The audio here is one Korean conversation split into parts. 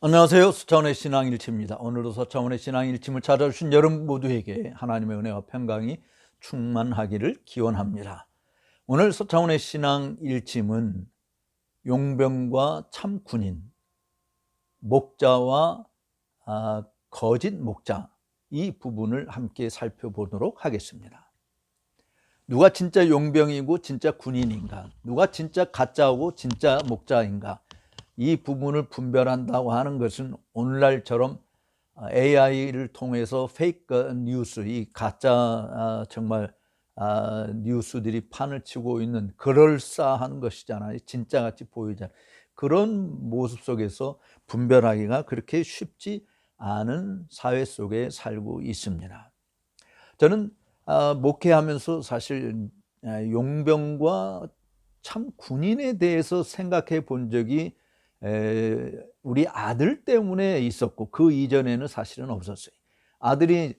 안녕하세요. 서차원의 신앙일치입니다. 오늘도 서차원의 신앙일침을 찾아주신 여러분 모두에게 하나님의 은혜와 평강이 충만하기를 기원합니다. 오늘 서차원의 신앙일침은 용병과 참군인, 목자와 거짓 목자, 이 부분을 함께 살펴보도록 하겠습니다. 누가 진짜 용병이고 진짜 군인인가, 누가 진짜 가짜고 진짜 목자인가, 이 부분을 분별한다고 하는 것은 오늘날처럼 AI를 통해서 페이크 뉴스, 이 가짜 정말 뉴스들이 판을 치고 있는 그럴싸한 것이잖아요. 진짜같이 보이잖아요. 그런 모습 속에서 분별하기가 그렇게 쉽지 않은 사회 속에 살고 있습니다. 저는 목회하면서 사실 용병과 참 군인에 대해서 생각해 본 적이 우리 아들 때문에 있었고 그 이전에는 사실은 없었어요. 아들이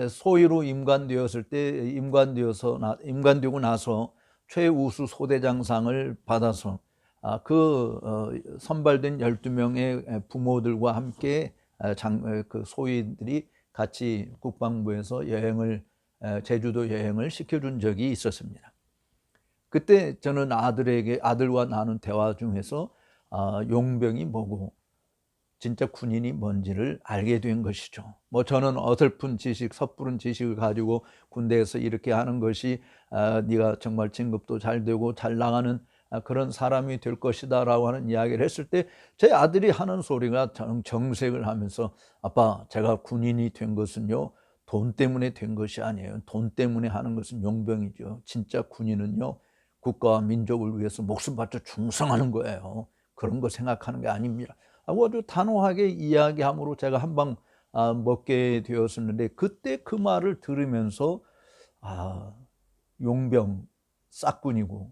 소위로 임관되었을 때 임관되고 나서 최우수 소대장상을 받아서 선발된 12명의 부모들과 함께 그 소위들이 같이 국방부에서 제주도 여행을 시켜준 적이 있었습니다. 그때 저는 아들과 나눈 대화 중에서 용병이 뭐고 진짜 군인이 뭔지를 알게 된 것이죠. 저는 어설픈 지식, 섣부른 지식을 가지고 군대에서 이렇게 하는 것이 네가 정말 진급도 잘 되고 잘 나가는 그런 사람이 될 것이다 라고 하는 이야기를 했을 때 제 아들이 하는 소리가 정색을 하면서, 아빠, 제가 군인이 된 것은요 돈 때문에 된 것이 아니에요. 돈 때문에 하는 것은 용병이죠. 진짜 군인은요 국가와 민족을 위해서 목숨 바쳐 충성하는 거예요. 그런 거 생각하는 게 아닙니다 하고 아주 단호하게 이야기함으로 제가 한방 먹게 되었었는데, 그때 그 말을 들으면서 용병, 싹군이고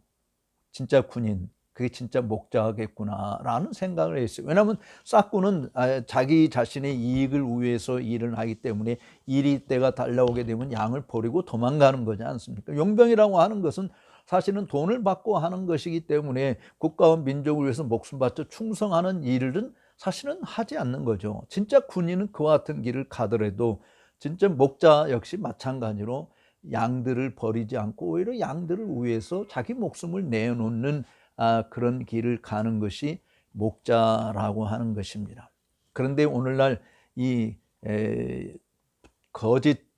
진짜 군인, 그게 진짜 목자겠구나라는 생각을 했어요. 왜냐하면 싹군은 자기 자신의 이익을 위해서 일을 하기 때문에 일이 때가 달려오게 되면 양을 버리고 도망가는 거지 않습니까? 용병이라고 하는 것은 사실은 돈을 받고 하는 것이기 때문에 국가와 민족을 위해서 목숨 바쳐 충성하는 일은 사실은 하지 않는 거죠. 진짜 군인은 그와 같은 길을 가더라도 진짜 목자 역시 마찬가지로 양들을 버리지 않고 오히려 양들을 위해서 자기 목숨을 내놓는 그런 길을 가는 것이 목자라고 하는 것입니다. 그런데 오늘날 이 거짓,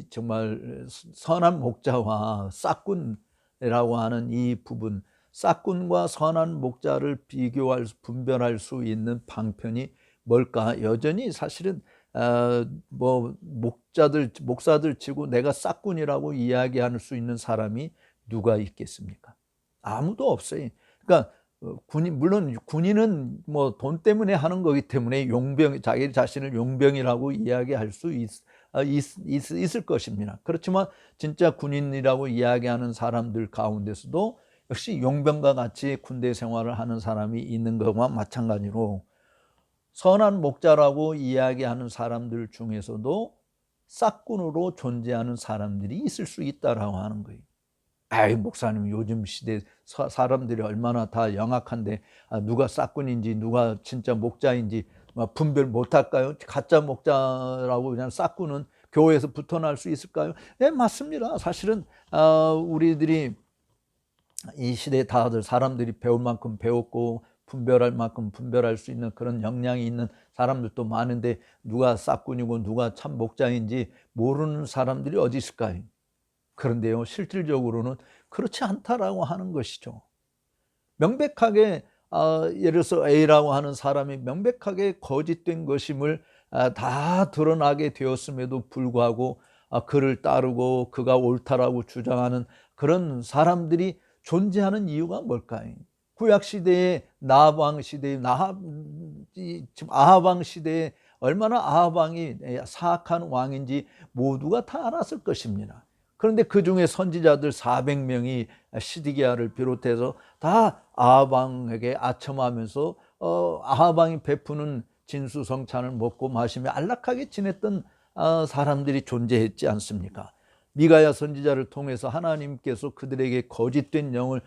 정말 선한 목자와 싹군이라고 하는 이 부분, 싹군과 선한 목자를 분별할 수 있는 방편이 뭘까? 여전히 사실은 목사들 치고 내가 싹군이라고 이야기할 수 있는 사람이 누가 있겠습니까? 아무도 없어요. 그러니까 물론 군인은 돈 때문에 하는 거기 때문에 자기 자신을 용병이라고 이야기할 수 있을 것입니다. 그렇지만 진짜 군인이라고 이야기하는 사람들 가운데서도 역시 용병과 같이 군대 생활을 하는 사람이 있는 것과 마찬가지로 선한 목자라고 이야기하는 사람들 중에서도 싹군으로 존재하는 사람들이 있을 수 있다라고 하는 거예요. 목사님, 요즘 시대 사람들이 얼마나 다 영악한데 누가 싹군인지 누가 진짜 목자인지 분별 못할까요? 가짜 목자라고 그냥 싹군은 교회에서 붙어날 수 있을까요? 네, 맞습니다. 사실은 우리들이 이 시대에 다들 사람들이 배울 만큼 배웠고 분별할 만큼 분별할 수 있는 그런 역량이 있는 사람들도 많은데 누가 싹군이고 누가 참 목자인지 모르는 사람들이 어디 있을까요? 그런데요, 실질적으로는 그렇지 않다라고 하는 것이죠. 명백하게 예를 들어서 A라고 하는 사람이 명백하게 거짓된 것임을 다 드러나게 되었음에도 불구하고 그를 따르고 그가 옳다라고 주장하는 그런 사람들이 존재하는 이유가 뭘까요? 구약 시대에 나방 시대에 지금 아합 왕 시대에 얼마나 아합 왕이 사악한 왕인지 모두가 다 알았을 것입니다. 그런데 그 중에 선지자들 400명이 시드기야를 비롯해서 다 아합 왕에게 아첨하면서 아합 왕이 베푸는 진수성찬을 먹고 마시며 안락하게 지냈던 사람들이 존재했지 않습니까? 미가야 선지자를 통해서 하나님께서 그들에게 거짓된 영을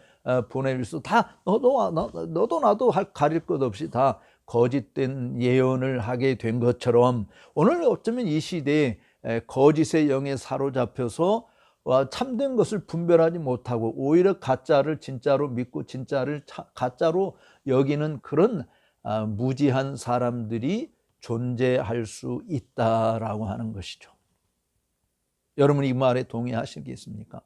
보내면서 다 너도 나도 가릴 것 없이 다 거짓된 예언을 하게 된 것처럼 오늘 어쩌면 이 시대에 거짓의 영에 사로잡혀서 참된 것을 분별하지 못하고 오히려 가짜를 진짜로 믿고 진짜를 가짜로 여기는 그런 무지한 사람들이 존재할 수 있다라고 하는 것이죠. 여러분 이 말에 동의하시겠습니까?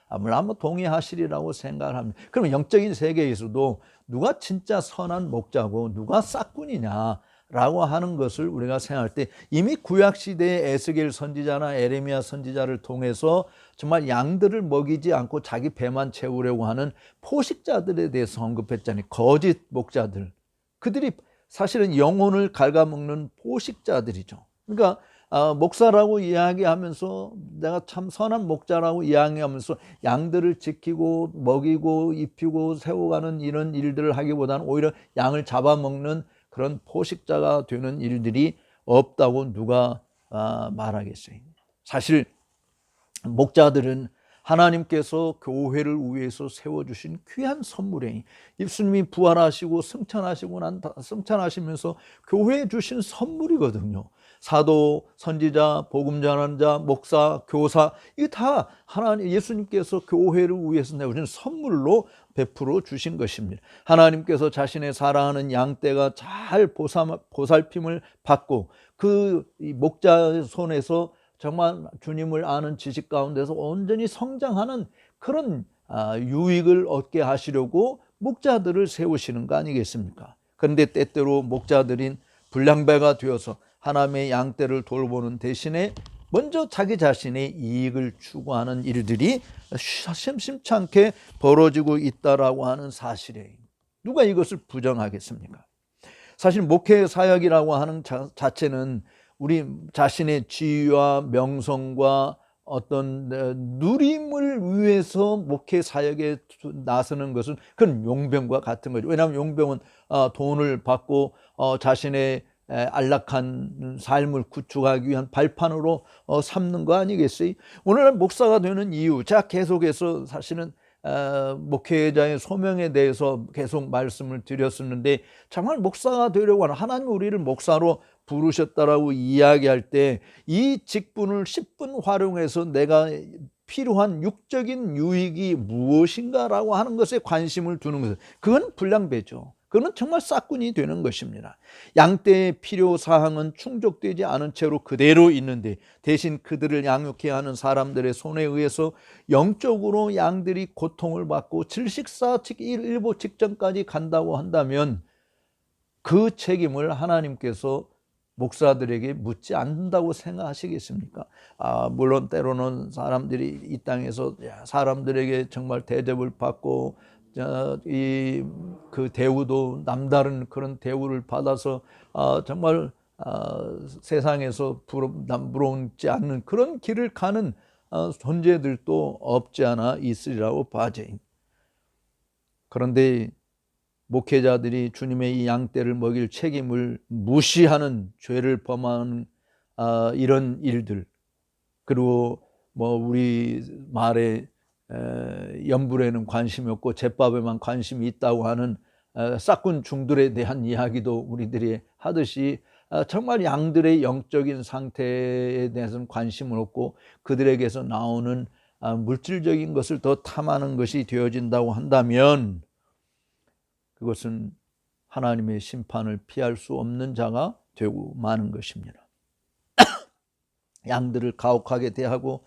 아마 동의하시리라고 생각을 합니다. 그럼 영적인 세계에서도 누가 진짜 선한 목자고 누가 싹군이냐라고 하는 것을 우리가 생각할 때 이미 구약시대의 에스겔 선지자나 에레미야 선지자를 통해서 정말 양들을 먹이지 않고 자기 배만 채우려고 하는 포식자들에 대해서 언급했잖아요. 거짓 목자들. 그들이 사실은 영혼을 갉아먹는 포식자들이죠. 그러니까 목사라고 이야기하면서 내가 참 선한 목자라고 이야기하면서 양들을 지키고 먹이고 입히고 세워가는 이런 일들을 하기보다는 오히려 양을 잡아먹는 그런 포식자가 되는 일들이 없다고 누가 말하겠어요. 사실 목자들은 하나님께서 교회를 위해서 세워주신 귀한 선물이에요. 예수님이 부활하시고 승천하시면서 교회에 주신 선물이거든요. 사도, 선지자, 복음 전하는 자, 목사, 교사, 이게 다 하나님 예수님께서 교회를 위해서 내주신 선물로 베풀어 주신 것입니다. 하나님께서 자신의 사랑하는 양떼가 잘 보살핌을 받고 그 목자 손에서 정말 주님을 아는 지식 가운데서 온전히 성장하는 그런 유익을 얻게 하시려고 목자들을 세우시는 거 아니겠습니까? 그런데 때때로 목자들인 불량배가 되어서 하나님의 양떼를 돌보는 대신에 먼저 자기 자신의 이익을 추구하는 일들이 심심찮게 벌어지고 있다라고 하는 사실이에요. 누가 이것을 부정하겠습니까? 사실 목회 사역이라고 하는 자체는 우리 자신의 지위와 명성과 어떤 누림을 위해서 목회 사역에 나서는 것은 그건 용병과 같은 거죠. 왜냐하면 용병은 돈을 받고 자신의 안락한 삶을 구축하기 위한 발판으로 삼는 거 아니겠어요? 오늘날 목사가 되는 이유, 제가 계속해서 사실은 목회자의 소명에 대해서 계속 말씀을 드렸었는데 정말 목사가 되려고 하는 하나님 우리를 목사로 부르셨다라고 이야기할 때 이 직분을 10분 활용해서 내가 필요한 육적인 유익이 무엇인가라고 하는 것에 관심을 두는 것은 그건 불량배죠. 그건 정말 싹군이 되는 것입니다. 양떼의 필요사항은 충족되지 않은 채로 그대로 있는데 대신 그들을 양육해야 하는 사람들의 손에 의해서 영적으로 양들이 고통을 받고 질식사측 일보 직전까지 간다고 한다면 그 책임을 하나님께서 목사들에게 묻지 않는다고 생각하시겠습니까? 물론 때로는 사람들이 이 땅에서 사람들에게 정말 대접을 받고 그 대우도 남다른 그런 대우를 받아서 정말 세상에서 부러움지 않는 그런 길을 가는 존재들도 없지 않아 있으리라고 봐져. 그런데 목회자들이 주님의 이 양떼를 먹일 책임을 무시하는 죄를 범하는 이런 일들, 그리고 우리 말에 연불에는 관심이 없고 잿밥에만 관심이 있다고 하는 싹군 중들에 대한 이야기도 우리들이 하듯이 정말 양들의 영적인 상태에 대해서는 관심은 없고 그들에게서 나오는 물질적인 것을 더 탐하는 것이 되어진다고 한다면 그것은 하나님의 심판을 피할 수 없는 자가 되고 마는 것입니다. 양들을 가혹하게 대하고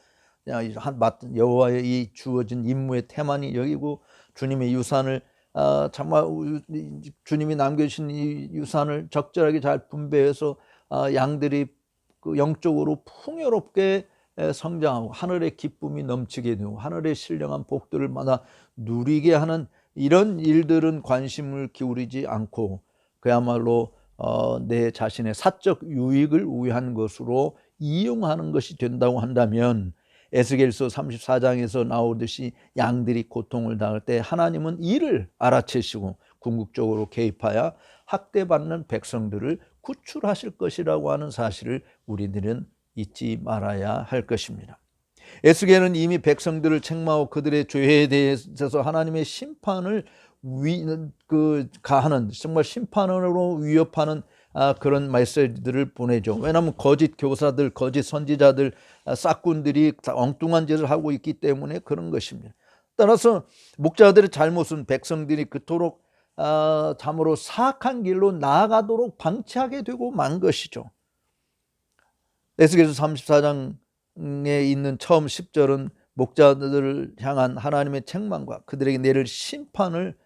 여호와의 이 주어진 임무의 태만히 여기고 주님의 유산을 정말 주님이 남겨주신 이 유산을 적절하게 잘 분배해서 양들이 영적으로 풍요롭게 성장하고 하늘의 기쁨이 넘치게 되고 하늘의 신령한 복들을 마다 누리게 하는 이런 일들은 관심을 기울이지 않고 그야말로 내 자신의 사적 유익을 위한 것으로 이용하는 것이 된다고 한다면 에스겔서 34장에서 나오듯이 양들이 고통을 당할 때 하나님은 이를 알아채시고 궁극적으로 개입하여 학대받는 백성들을 구출하실 것이라고 하는 사실을 우리들은 잊지 말아야 할 것입니다. 에스겔은 이미 백성들을 책망하고 그들의 죄에 대해서 하나님의 심판을 가하는 정말 심판으로 위협하는 그런 메시지들을 보내죠. 왜냐하면 거짓 교사들, 거짓 선지자들, 싹군들이 엉뚱한 짓을 하고 있기 때문에 그런 것입니다. 따라서 목자들의 잘못은 백성들이 그토록 참으로 사악한 길로 나아가도록 방치하게 되고 만 것이죠. 에스겔서 34장에 있는 처음 10절은 목자들을 향한 하나님의 책망과 그들에게 내릴 심판을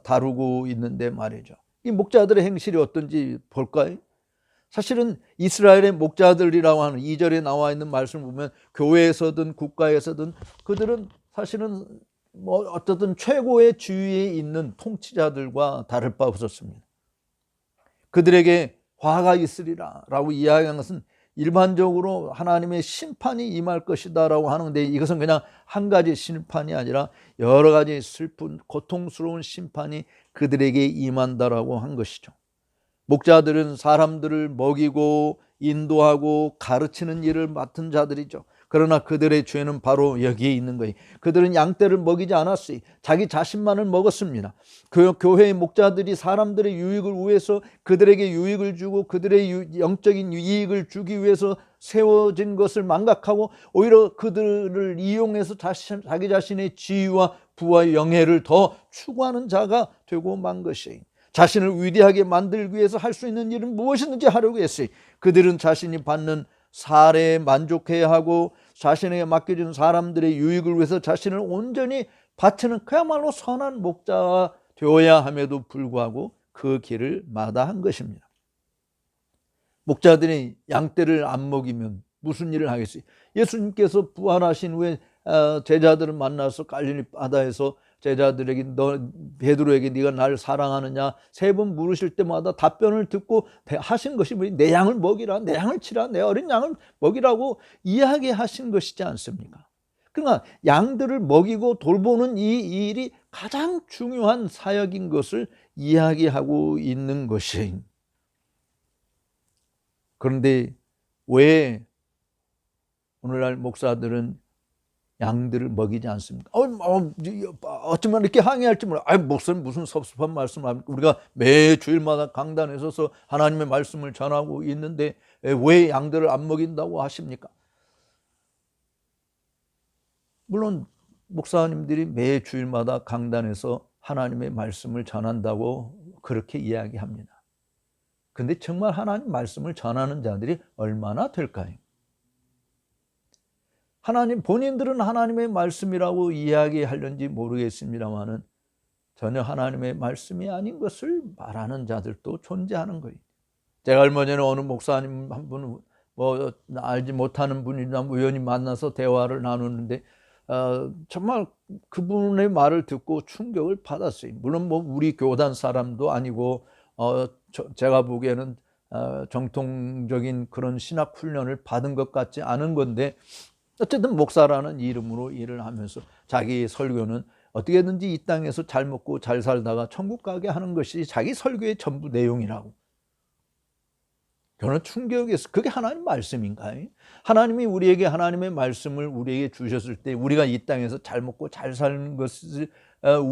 다루고 있는데 말이죠. 이 목자들의 행실이 어떤지 볼까요? 사실은 이스라엘의 목자들이라고 하는 2절에 나와 있는 말씀을 보면 교회에서든 국가에서든 그들은 사실은 뭐 어쨌든 최고의 지위에 있는 통치자들과 다를 바 없었습니다. 그들에게 화가 있으리라 라고 이야기한 것은 일반적으로 하나님의 심판이 임할 것이다 라고 하는데, 이것은 그냥 한 가지 심판이 아니라 여러 가지 슬픈 고통스러운 심판이 그들에게 임한다라고 한 것이죠. 목자들은 사람들을 먹이고 인도하고 가르치는 일을 맡은 자들이죠. 그러나 그들의 죄는 바로 여기에 있는 거예요. 그들은 양떼를 먹이지 않았어요. 자기 자신만을 먹었습니다. 그 교회의 목자들이 사람들의 유익을 위해서 그들에게 유익을 주고 그들의 영적인 이익을 주기 위해서 세워진 것을 망각하고 오히려 그들을 이용해서 자기 자신의 지위와 부와 영예를 더 추구하는 자가 되고 만 것이에요. 자신을 위대하게 만들기 위해서 할 수 있는 일은 무엇이든지 하려고 했어요. 그들은 자신이 받는 사례에 만족해야 하고 자신에게 맡겨진 사람들의 유익을 위해서 자신을 온전히 바치는 그야말로 선한 목자가 되어야 함에도 불구하고 그 길을 마다한 것입니다. 목자들이 양떼를 안 먹이면 무슨 일을 하겠어요? 예수님께서 부활하신 후에 제자들을 만나서 갈릴리 바다에서 제자들에게 베드로에게 네가 나를 사랑하느냐 3번 물으실 때마다 답변을 듣고 하신 것이 내 양을 먹이라, 내 양을 치라, 내 어린 양을 먹이라고 이야기하신 것이지 않습니까? 그러니까 양들을 먹이고 돌보는 이 일이 가장 중요한 사역인 것을 이야기하고 있는 것이에요. 그런데 왜 오늘날 목사들은 양들을 먹이지 않습니까? 어쩌면 이렇게 항의할지 몰라. 목사님 무슨 섭섭한 말씀을 합니까? 우리가 매 주일마다 강단에 서서 하나님의 말씀을 전하고 있는데 왜 양들을 안 먹인다고 하십니까? 물론 목사님들이 매 주일마다 강단에서 하나님의 말씀을 전한다고 그렇게 이야기합니다. 근데 정말 하나님 말씀을 전하는 자들이 얼마나 될까요? 하나님 본인들은 하나님의 말씀이라고 이야기하려는지 모르겠습니다만은 전혀 하나님의 말씀이 아닌 것을 말하는 자들도 존재하는 거예요. 제가 얼마 전에 어느 목사님 한 분 알지 못하는 분이나 우연히 만나서 대화를 나누는데 정말 그분의 말을 듣고 충격을 받았어요. 물론 우리 교단 사람도 아니고 제가 보기에는 정통적인 그런 신학 훈련을 받은 것 같지 않은 건데 어쨌든 목사라는 이름으로 일을 하면서 자기 설교는 어떻게든지 이 땅에서 잘 먹고 잘 살다가 천국 가게 하는 것이 자기 설교의 전부 내용이라고. 저는 충격이었어요. 그게 하나님 말씀인가요? 하나님이 우리에게 하나님의 말씀을 우리에게 주셨을 때 우리가 이 땅에서 잘 먹고 잘 사는 것을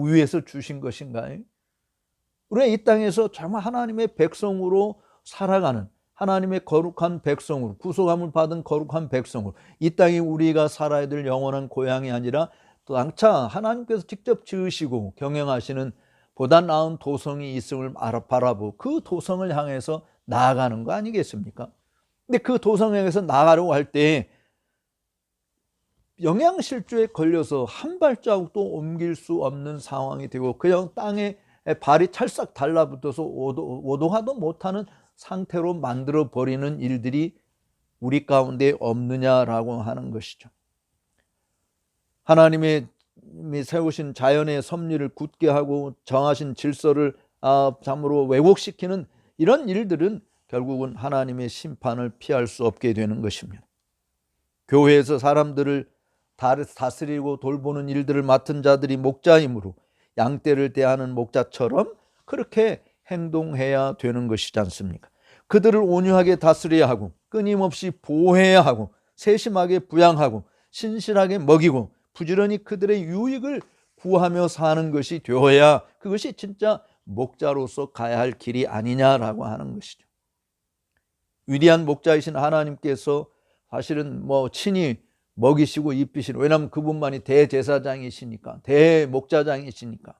위해서 주신 것인가요? 우리가 이 땅에서 정말 하나님의 백성으로 살아가는 하나님의 거룩한 백성으로 구속함을 받은 거룩한 백성으로 이 땅이 우리가 살아야 될 영원한 고향이 아니라 또 장차 하나님께서 직접 지으시고 경영하시는 보다 나은 도성이 있음을 바라보고 그 도성을 향해서 나아가는 거 아니겠습니까? 근데 그 도성을 향해서 나아가려고 할 때 영양실조에 걸려서 한 발자국도 옮길 수 없는 상황이 되고 그냥 땅에 발이 찰싹 달라붙어서 오동하도 못하는 상태로 만들어버리는 일들이 우리 가운데 없느냐라고 하는 것이죠. 하나님의 세우신 자연의 섭리를 굳게 하고 정하신 질서를 참으로 왜곡시키는 이런 일들은 결국은 하나님의 심판을 피할 수 없게 되는 것입니다. 교회에서 사람들을 다스리고 돌보는 일들을 맡은 자들이 목자이므로 양떼를 대하는 목자처럼 그렇게 행동해야 되는 것이지 않습니까? 그들을 온유하게 다스려야 하고 끊임없이 보호해야 하고 세심하게 부양하고 신실하게 먹이고 부지런히 그들의 유익을 구하며 사는 것이 되어야 그것이 진짜 목자로서 가야 할 길이 아니냐라고 하는 것이죠. 위대한 목자이신 하나님께서 사실은 친히 먹이시고 입히시는, 왜냐하면 그분만이 대제사장이시니까, 대목자장이시니까.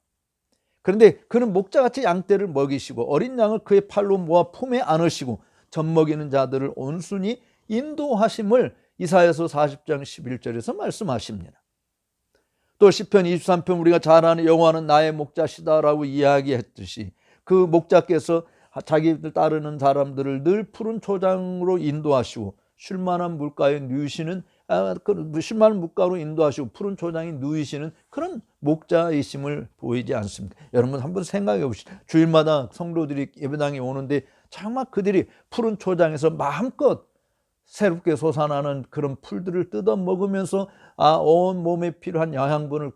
그런데 그는 목자같이 양떼를 먹이시고 어린 양을 그의 팔로 모아 품에 안으시고 젖먹이는 자들을 온순히 인도하심을 이사야서 40장 11절에서 말씀하십니다. 또 시편 23편 우리가 잘 아는 여호와는 나의 목자시다라고 이야기했듯이 그 목자께서 자기들 따르는 사람들을 늘 푸른 초장으로 인도하시고 쉴만한 물가에 누이시는, 쉴만한 물가로 인도하시고 푸른 초장에 누이시는 그런 목자이심을 보이지 않습니까? 여러분 한번 생각해 보시죠. 주일마다 성도들이 예배당에 오는데 정말 그들이 푸른 초장에서 마음껏 새롭게 솟아나는 그런 풀들을 뜯어 먹으면서 온 몸에 필요한 영양분을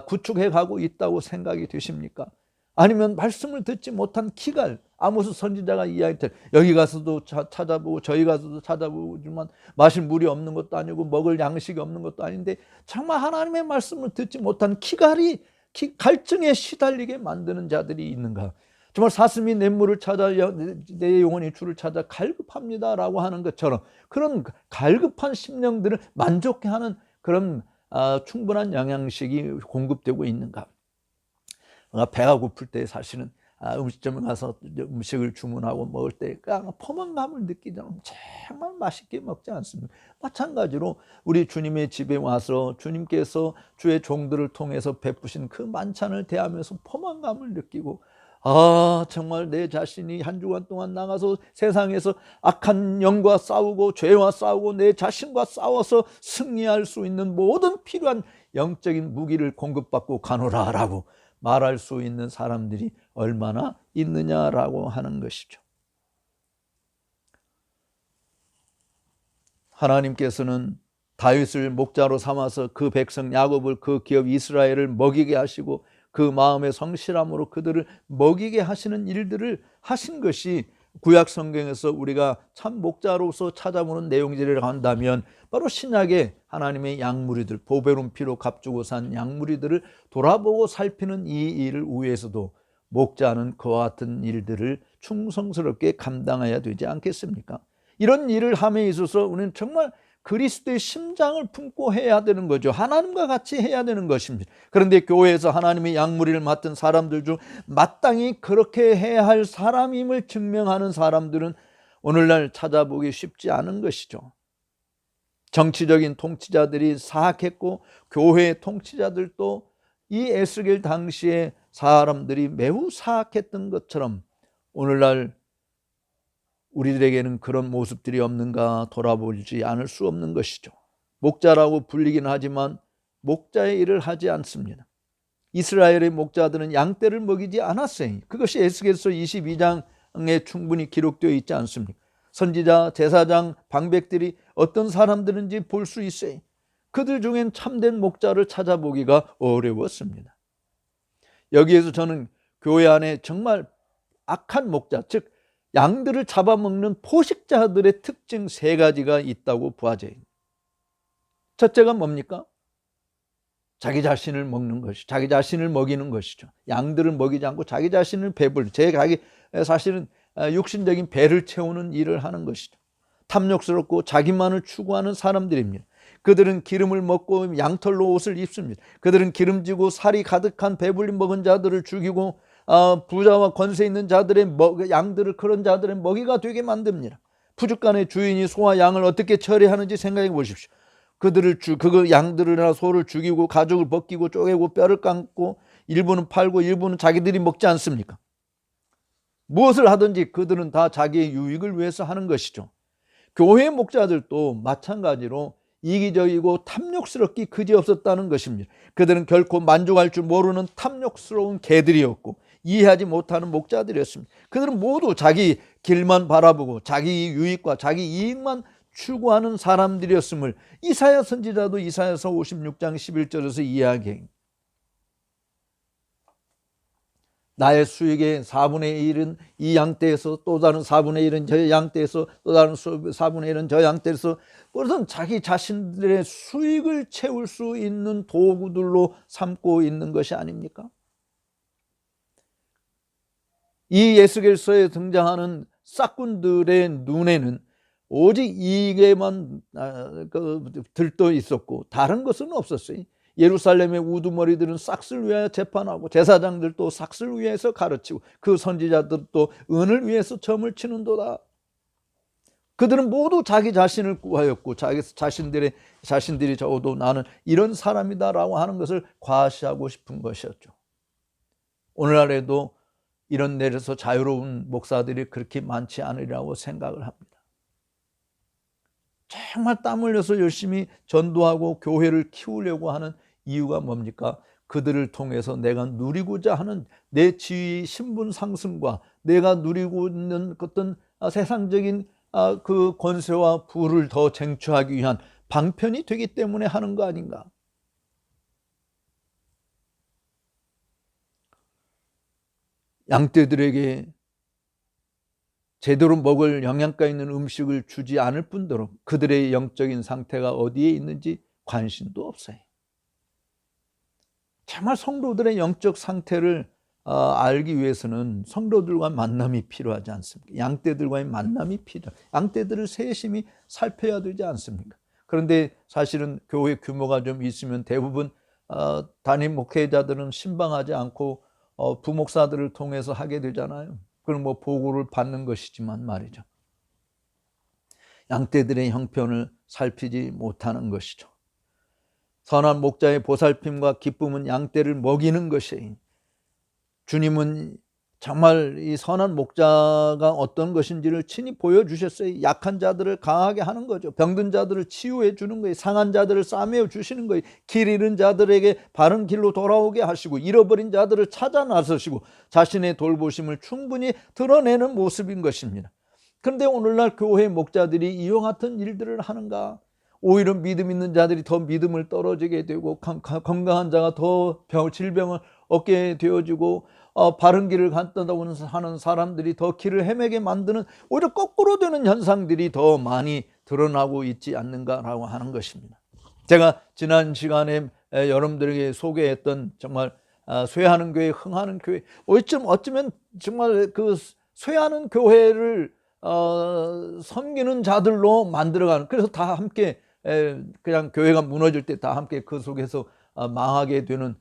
구축해 가고 있다고 생각이 되십니까? 아니면 말씀을 듣지 못한 기갈, 아모스 선지자가 이야기했듯 여기 가서도 찾아보고 저희 가서도 찾아보지만 마실 물이 없는 것도 아니고 먹을 양식이 없는 것도 아닌데 정말 하나님의 말씀을 듣지 못한 기갈이 갈증에 시달리게 만드는 자들이 있는가? 정말 사슴이 냇물을 찾아 내 영혼이 주를 찾아 갈급합니다라고 하는 것처럼 그런 갈급한 심령들을 만족해 하는 그런 충분한 영양식이 공급되고 있는가? 배가 고플 때 사실은 음식점에 가서 음식을 주문하고 먹을 때 포만감을 느끼지 않으면 정말 맛있게 먹지 않습니까? 마찬가지로 우리 주님의 집에 와서 주님께서 주의 종들을 통해서 베푸신 그 만찬을 대하면서 포만감을 느끼고 정말 내 자신이 한 주간 동안 나가서 세상에서 악한 영과 싸우고 죄와 싸우고 내 자신과 싸워서 승리할 수 있는 모든 필요한 영적인 무기를 공급받고 가노라라고 말할 수 있는 사람들이 얼마나 있느냐라고 하는 것이죠. 하나님께서는 다윗을 목자로 삼아서 그 백성 야곱을, 그 기업 이스라엘을 먹이게 하시고 그 마음의 성실함으로 그들을 먹이게 하시는 일들을 하신 것이 구약 성경에서 우리가 참 목자로서 찾아보는 내용들이라고 한다면 바로 신약의 하나님의 양무리들, 보배로운 피로 값주고 산 양무리들을 돌아보고 살피는 이 일을 위해서도 목자는 그와 같은 일들을 충성스럽게 감당해야 되지 않겠습니까? 이런 일을 함에 있어서 우리는 정말 그리스도의 심장을 품고 해야 되는 거죠. 하나님과 같이 해야 되는 것입니다. 그런데 교회에서 하나님의 양무리를 맡은 사람들 중 마땅히 그렇게 해야 할 사람임을 증명하는 사람들은 오늘날 찾아보기 쉽지 않은 것이죠. 정치적인 통치자들이 사악했고 교회 통치자들도 이 에스겔 당시에 사람들이 매우 사악했던 것처럼 오늘날 우리들에게는 그런 모습들이 없는가 돌아보지 않을 수 없는 것이죠. 목자라고 불리긴 하지만 목자의 일을 하지 않습니다. 이스라엘의 목자들은 양떼를 먹이지 않았어요. 그것이 에스겔서 22장에 충분히 기록되어 있지 않습니까? 선지자, 제사장, 방백들이 어떤 사람들인지 볼 수 있어요. 그들 중엔 참된 목자를 찾아보기가 어려웠습니다. 여기에서 저는 교회 안에 정말 악한 목자, 즉 양들을 잡아먹는 포식자들의 특징 3가지가 있다고 보아져요. 첫째가 뭡니까? 자기 자신을 먹는 것이죠. 자기 자신을 먹이는 것이죠. 양들을 먹이지 않고 자기 자신을 사실은 육신적인 배를 채우는 일을 하는 것이죠. 탐욕스럽고 자기만을 추구하는 사람들입니다. 그들은 기름을 먹고 양털로 옷을 입습니다. 그들은 기름지고 살이 가득한 배불리 먹은 자들을 죽이고 부자와 권세 있는 자들의 양들을 그런 자들의 먹이가 되게 만듭니다. 푸주간의 주인이 소와 양을 어떻게 처리하는지 생각해 보십시오. 그 양들이나 소를 죽이고 가죽을 벗기고 쪼개고 뼈를 감고 일부는 팔고 일부는 자기들이 먹지 않습니까? 무엇을 하든지 그들은 다 자기의 유익을 위해서 하는 것이죠. 교회 목자들도 마찬가지로 이기적이고 탐욕스럽기 그지없었다는 것입니다. 그들은 결코 만족할 줄 모르는 탐욕스러운 개들이었고 이해하지 못하는 목자들이었습니다. 그들은 모두 자기 길만 바라보고 자기 유익과 자기 이익만 추구하는 사람들이었음을 이사야 선지자도 이사야서 56장 11절에서 이야기합니다. 나의 수익의 4분의 1은 이 양떼에서, 또 다른 4분의 1은 저 양떼에서, 또 다른 4분의 1은 저 양떼에서, 그것은 자기 자신들의 수익을 채울 수 있는 도구들로 삼고 있는 것이 아닙니까? 이 에스겔서에 등장하는 싹군들의 눈에는 오직 이게만 들떠 있었고 다른 것은 없었어요. 예루살렘의 우두머리들은 싹을 위하여 재판하고 제사장들도 싹을 위해서 가르치고 그 선지자들도 은을 위해서 점을 치는도다. 그들은 모두 자기 자신을 구하였고 자신들이 적어도 나는 이런 사람이다라고 하는 것을 과시하고 싶은 것이었죠. 오늘날에도 이런 데서 자유로운 목사들이 그렇게 많지 않으리라고 생각을 합니다. 정말 땀 흘려서 열심히 전도하고 교회를 키우려고 하는 이유가 뭡니까? 그들을 통해서 내가 누리고자 하는 내 지위, 신분 상승과 내가 누리고 있는 어떤 세상적인 그 권세와 부를 더 쟁취하기 위한 방편이 되기 때문에 하는 거 아닌가? 양떼들에게 제대로 먹을 영양가 있는 음식을 주지 않을 뿐더러 그들의 영적인 상태가 어디에 있는지 관심도 없어요. 정말 성도들의 영적 상태를 알기 위해서는 성도들과 만남이 필요하지 않습니까? 양떼들과의 만남이 필요해요. 양떼들을 세심히 살펴야 되지 않습니까? 그런데 사실은 교회 규모가 좀 있으면 대부분 담임 목회자들은 신방하지 않고 부목사들을 통해서 하게 되잖아요. 그럼 뭐 보고를 받는 것이지만 말이죠. 양떼들의 형편을 살피지 못하는 것이죠. 선한 목자의 보살핌과 기쁨은 양떼를 먹이는 것이에요. 주님은 정말 이 선한 목자가 어떤 것인지를 친히 보여주셨어요. 약한 자들을 강하게 하는 거죠. 병든 자들을 치유해 주는 거예요. 상한 자들을 싸매어 주시는 거예요. 길 잃은 자들에게 바른 길로 돌아오게 하시고 잃어버린 자들을 찾아 나서시고 자신의 돌보심을 충분히 드러내는 모습인 것입니다. 그런데 오늘날 교회 목자들이 이와 같은 일들을 하는가? 오히려 믿음 있는 자들이 더 믿음을 떨어지게 되고 건강한 자가 더 질병을 얻게 되어지고 바른 길을 갔다고 하는 사람들이 더 길을 헤매게 만드는 오히려 거꾸로 되는 현상들이 더 많이 드러나고 있지 않는가라고 하는 것입니다. 제가 지난 시간에 여러분들에게 소개했던 정말 쇠하는 교회, 흥하는 교회, 어쩌면 정말 그 쇠하는 교회를 섬기는 자들로 만들어가는, 그래서 다 함께 그냥 교회가 무너질 때 다 함께 그 속에서 망하게 되는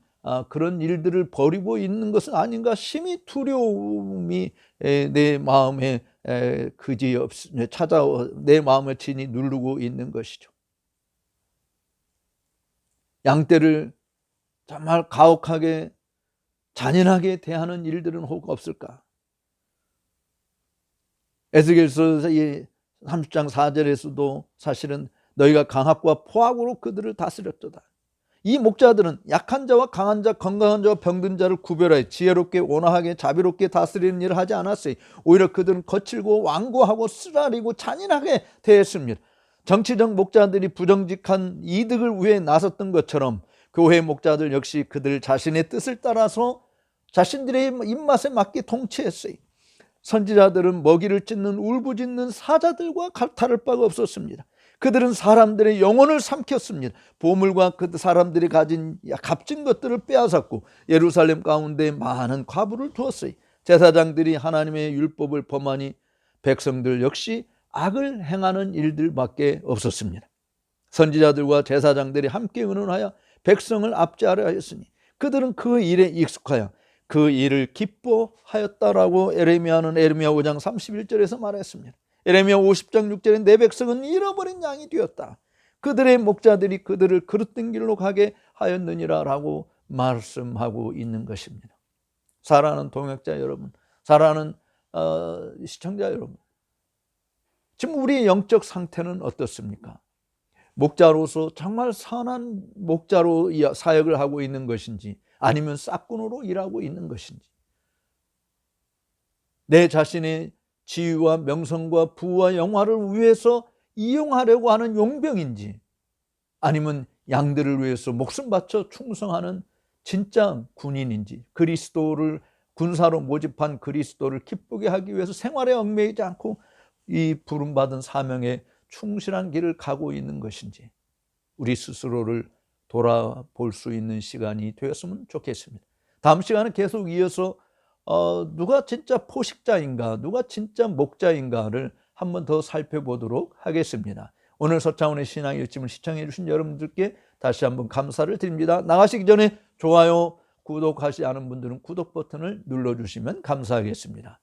그런 일들을 벌이고 있는 것은 아닌가 심히 두려움이 내 마음에 그지없이 찾아와 내 마음을 진히 누르고 있는 것이죠. 양떼를 정말 가혹하게 잔인하게 대하는 일들은 혹 없을까? 에스겔서 30장 4절에서도 사실은 너희가 강압과 포악으로 그들을 다스렸도다. 이 목자들은 약한 자와 강한 자, 건강한 자와 병든 자를 구별하여 지혜롭게 온화하게 자비롭게 다스리는 일을 하지 않았어요. 오히려 그들은 거칠고 완고하고 쓰라리고 잔인하게 대했습니다. 정치적 목자들이 부정직한 이득을 위해 나섰던 것처럼 교회 목자들 역시 그들 자신의 뜻을 따라서 자신들의 입맛에 맞게 통치했어요. 선지자들은 먹이를 찢는 울부짖는 사자들과 다를 바가 없었습니다. 그들은 사람들의 영혼을 삼켰습니다. 보물과 그 사람들이 가진 값진 것들을 빼앗았고 예루살렘 가운데 많은 과부를 두었어요. 제사장들이 하나님의 율법을 범하니 백성들 역시 악을 행하는 일들밖에 없었습니다. 선지자들과 제사장들이 함께 의논하여 백성을 압제하려 하였으니 그들은 그 일에 익숙하여 그 일을 기뻐하였다라고 에레미야는 에레미야 5장 31절에서 말했습니다. 에레미야 50장 6절에 내 백성은 잃어버린 양이 되었다. 그들의 목자들이 그들을 그릇된 길로 가게 하였느니라 라고 말씀하고 있는 것입니다. 사랑하는 동역자 여러분, 사랑하는 시청자 여러분, 지금 우리의 영적 상태는 어떻습니까? 목자로서 정말 선한 목자로 사역을 하고 있는 것인지 아니면 싹군으로 일하고 있는 것인지, 내 자신의 지위와 명성과 부와 영화를 위해서 이용하려고 하는 용병인지 아니면 양들을 위해서 목숨 바쳐 충성하는 진짜 군인인지, 그리스도를 군사로 모집한 그리스도를 기쁘게 하기 위해서 생활에 얽매이지 않고 이 부름받은 사명에 충실한 길을 가고 있는 것인지 우리 스스로를 돌아볼 수 있는 시간이 되었으면 좋겠습니다. 다음 시간은 계속 이어서 누가 진짜 포식자인가, 누가 진짜 목자인가를 한 번 더 살펴보도록 하겠습니다. 오늘 서창훈의 신앙의 일침을 시청해 주신 여러분들께 다시 한번 감사를 드립니다. 나가시기 전에 좋아요, 구독하지 않은 분들은 구독 버튼을 눌러주시면 감사하겠습니다.